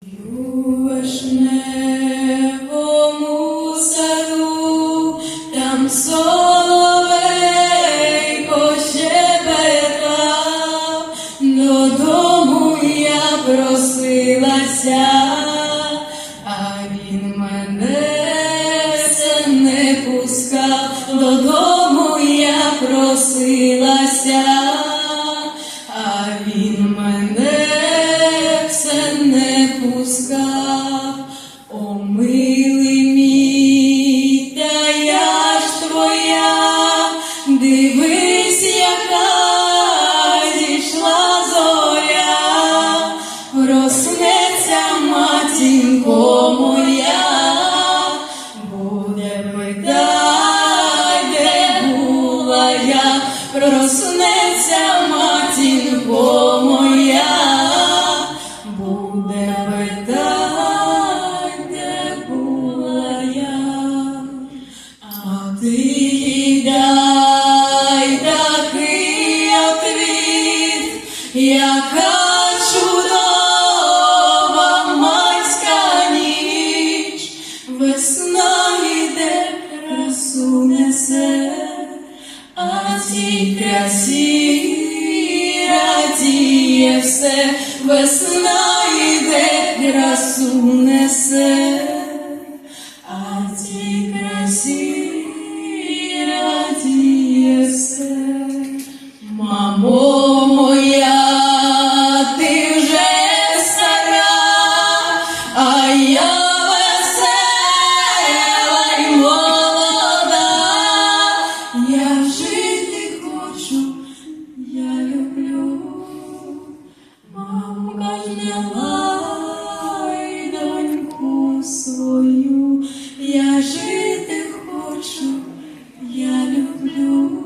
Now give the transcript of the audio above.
У вишневому саду там соловейко щебетав, додому я просилася, а він мене все не пускав. Додому я просилася, а він мене все не пускав. О, милий мій, та я ж твоя, дивись, яка зійшла зоря, проснеться матінко моя, буде питать, де була я, проснеться матінко моя, буде питать, де була я. А ти їй дай такий отвіт, яка чудова майська ніч, весна йде, красу несе, а цій красі радіє все. Весна йде, красу несе, а цій красі радіє все. Мамо моя, ти вже стара, а я весела й молода. Я жити хочу, я люблю. Мамка зняла й доньку свою, я жити хочу, я люблю.